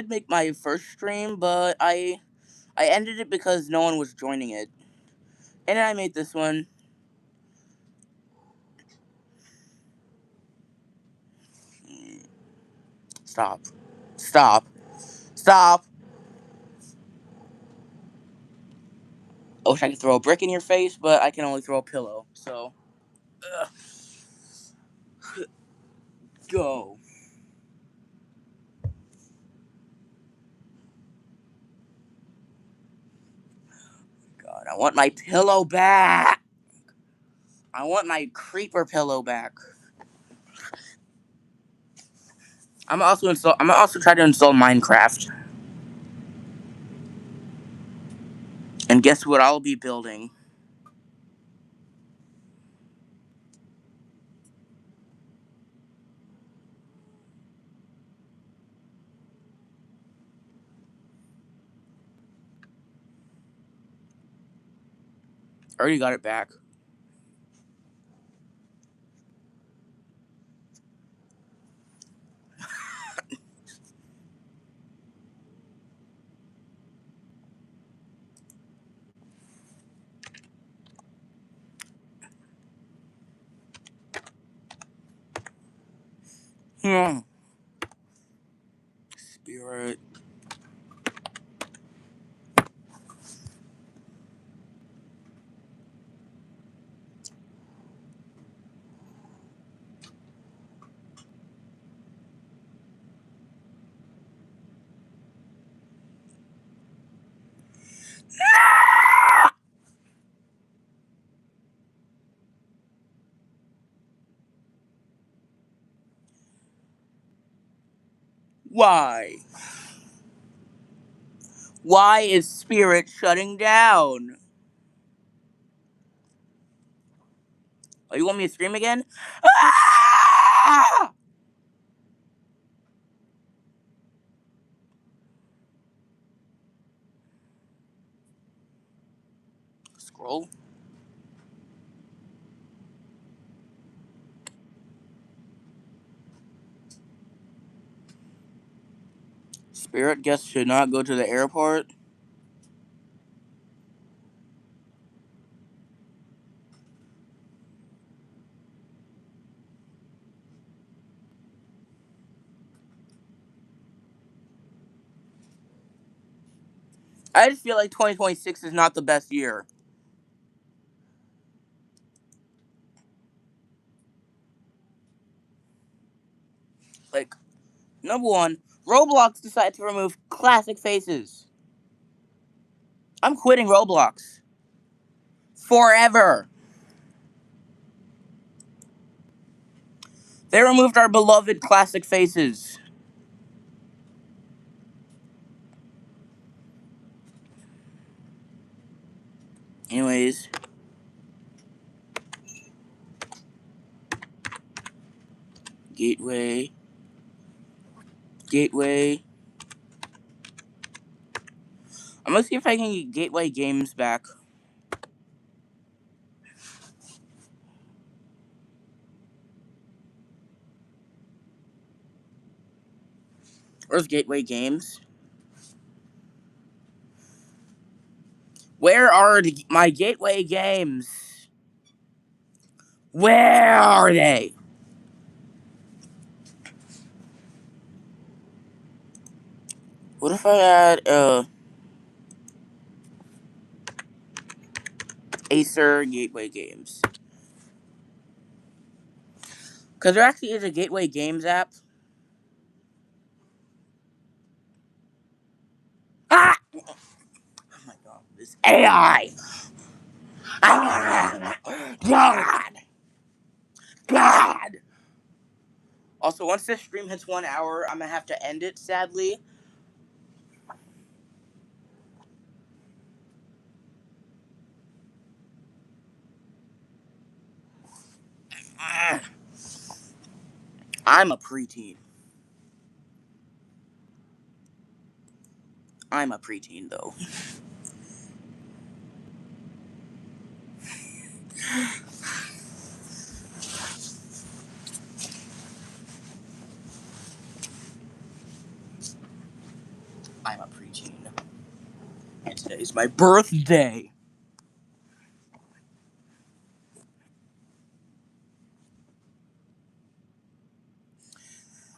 make my first stream, but I ended it because no one was joining it. And then I made this one. Stop. Stop. Stop. I wish I could throw a brick in your face, but I can only throw a pillow. So, ugh. Go. God, I want my pillow back. I want my creeper pillow back. I'm also trying to install Minecraft. And guess what I'll be building? I already got it back. Hmm. Spirit. Why? Why is Spirit shutting down? Oh, you want me to scream again? Ah! Scroll. Spirit guests should not go to the airport. I just feel like 2026 is not the best year. Like, number one, Roblox decided to remove classic faces. I'm quitting Roblox. Forever. They removed our beloved classic faces. Anyways, Gateway. Gateway. I'm gonna see if I can get Gateway Games back. Where's Gateway Games? Where are my Gateway Games? Where are they? What if I add Acer Gateway Games? Because there actually is a Gateway Games app. Ah! Oh my god, this AI! Ah! God! God! Also, once this stream hits 1 hour, I'm gonna have to end it, sadly. Ah, I'm a preteen. I'm a preteen, though. I'm a preteen. Today's my birthday.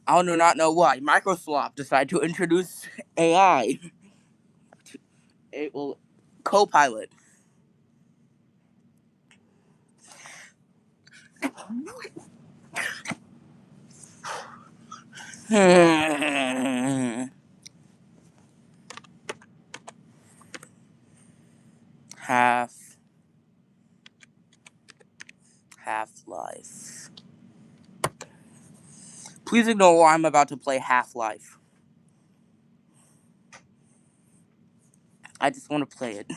I do not know why Microsoft decided to introduce AI. It will co-pilot. Half-Life. Please ignore why I'm about to play Half-Life. I just want to play it.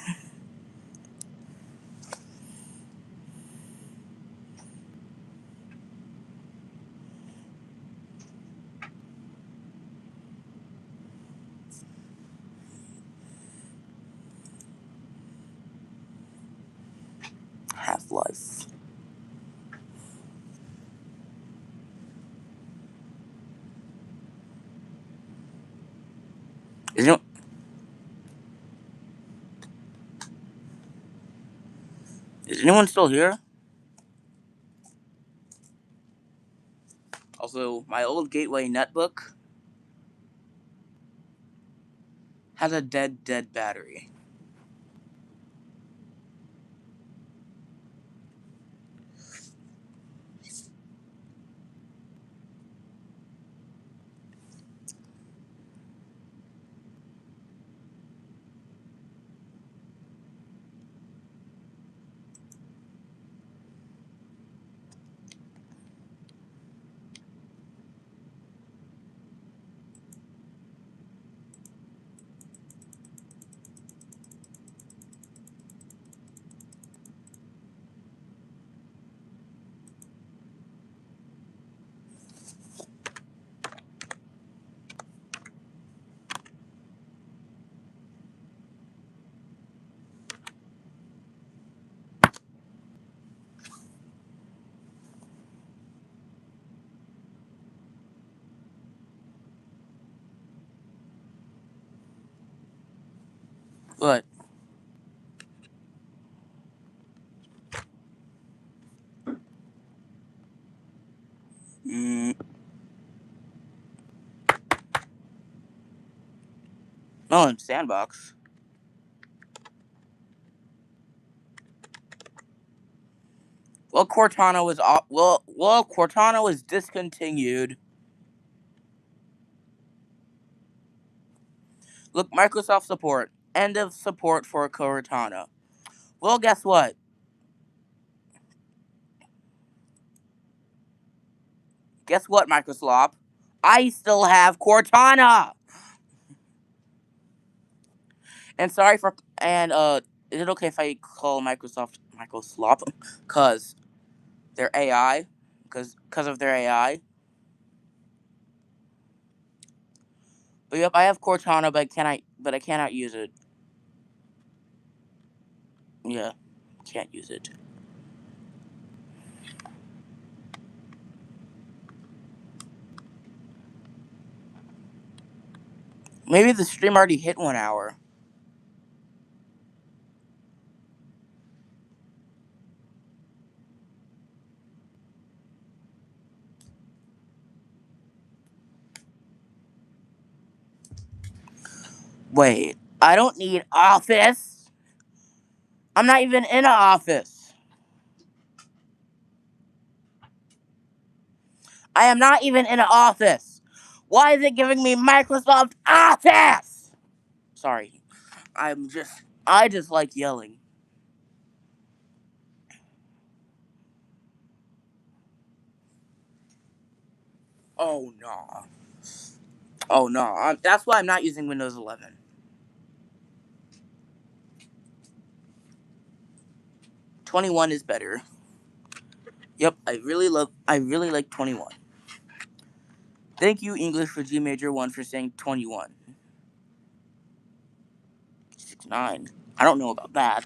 Half-Life. Is, you is anyone still here? Also, my old Gateway netbook has a dead battery. But mm, no, in Sandbox. Cortana was discontinued. Look, Microsoft support. End of support for Cortana. Well, guess what? Guess what, Microsoft? I still have Cortana. And sorry for is it okay if I call Microsoft Microsoft? Cause their AI, cause of their AI. But yep, I have Cortana, but I cannot use it. Yeah, can't use it. Maybe the stream already hit 1 hour. Wait, I don't need Office. I'm not even in an office. I am not even in an office. Why is it giving me Microsoft Office? Sorry, I just like yelling. Oh no. Oh no. That's why I'm not using Windows 11. 21 is better. Yep, I really like 21. Thank you, English for G Major 1 for saying 21. 69. I don't know about that.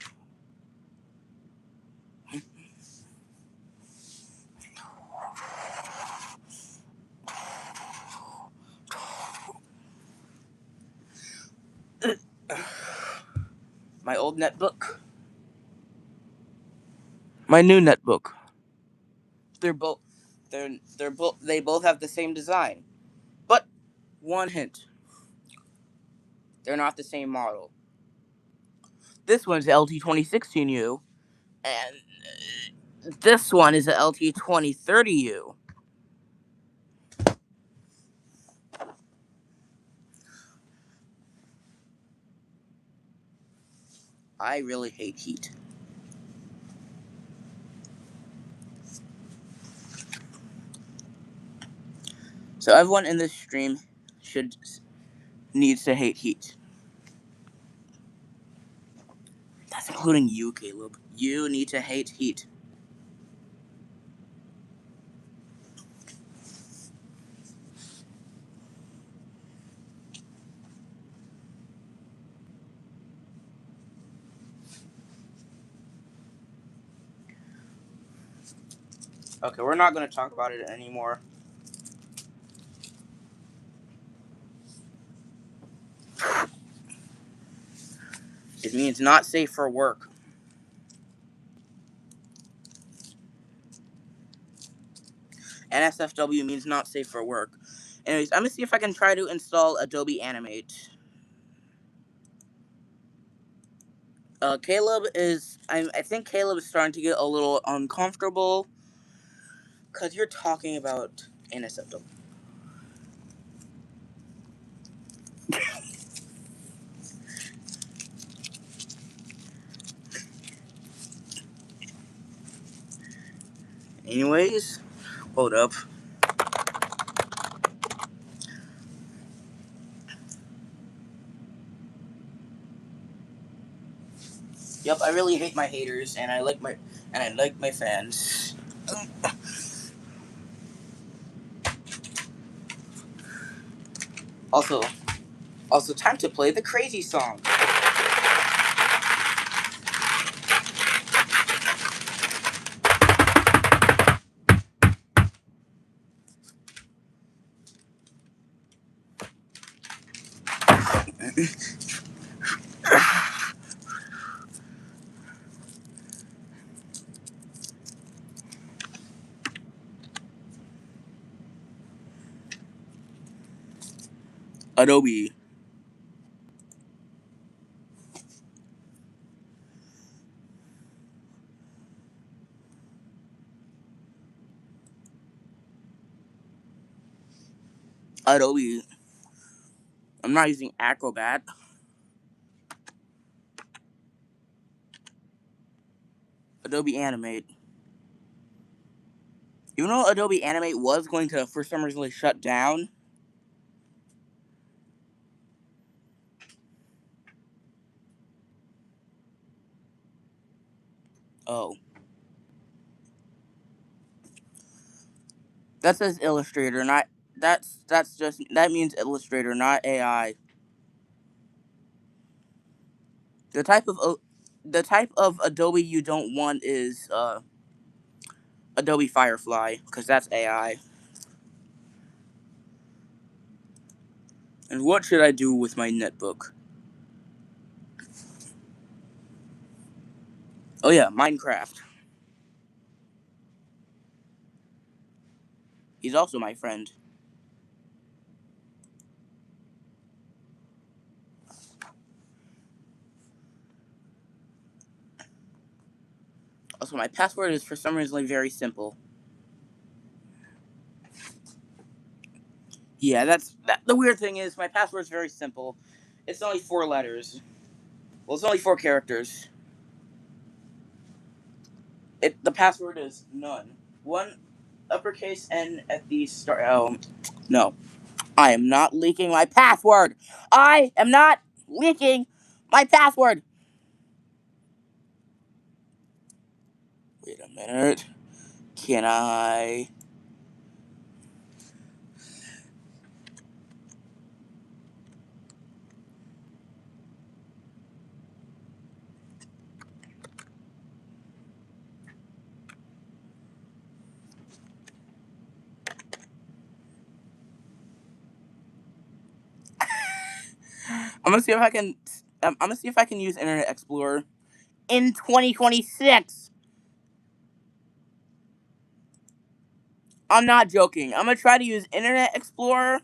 My old netbook. My new netbook. They're both they both have the same design. But one hint. They're not the same model. This one's LT2016U and this one is a LT2030U. I really hate heat. So everyone in this stream needs to hate heat. That's including you, Caleb. You need to hate heat. Okay, we're not going to talk about it anymore. It means not safe for work. NSFW means not safe for work. Anyways, I'm going to see if I can try to install Adobe Animate. Caleb is... I think Caleb is starting to get a little uncomfortable because you're talking about NSFW. Anyways, hold up. Yep, I really hate my haters, and I like my fans. Also, time to play the crazy song. Adobe. Adobe. I'm not using Acrobat. Adobe Animate. You know Adobe Animate was going to, for some reason, shut down? Oh. That says Illustrator, not... That means Illustrator, not AI. The type of Adobe you don't want is, Adobe Firefly, because that's AI. And what should I do with my netbook? Oh yeah, Minecraft. He's also my friend. Also, my password is for some reason very simple. Yeah, the weird thing is my password is very simple. It's only 4 letters. Well, it's only 4 characters. The password is none. One uppercase N at the start. Oh, no. I am not leaking my password. I am not leaking my password. Wait a minute. Can I... I'm gonna see if I can I'm gonna see if I can use Internet Explorer in 2026. I'm not joking. I'm gonna try to use Internet Explorer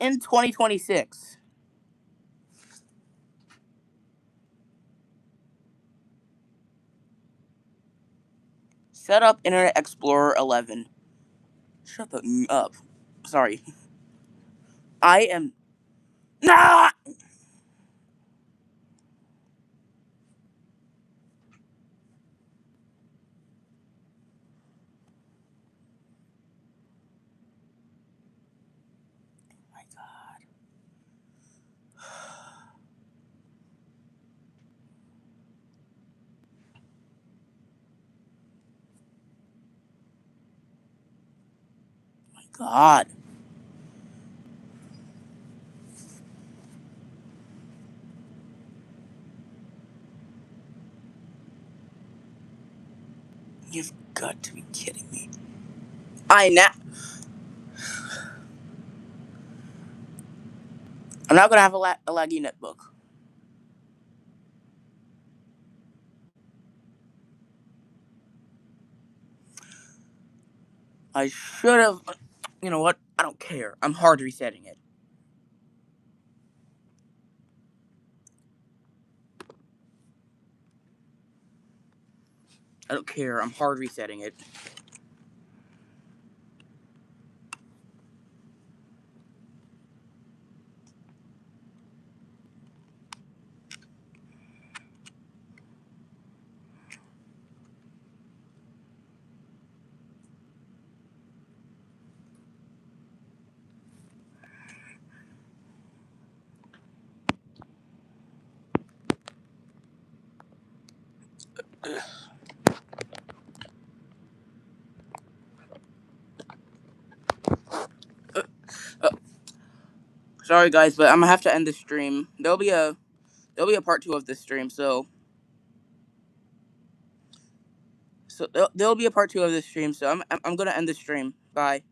in 2026. Set up Internet Explorer 11. Shut the up. Sorry. I am not. My God. My God. You've got to be kidding me. I now. I'm not gonna have a laggy netbook. I should have. You know what? I don't care. I'm hard resetting it. I don't care. I'm hard resetting it. Uh, Sorry guys, but I'm gonna have to end the stream. There'll be a part two of this stream. So there'll be a part two of this stream. So I'm gonna end the stream. Bye.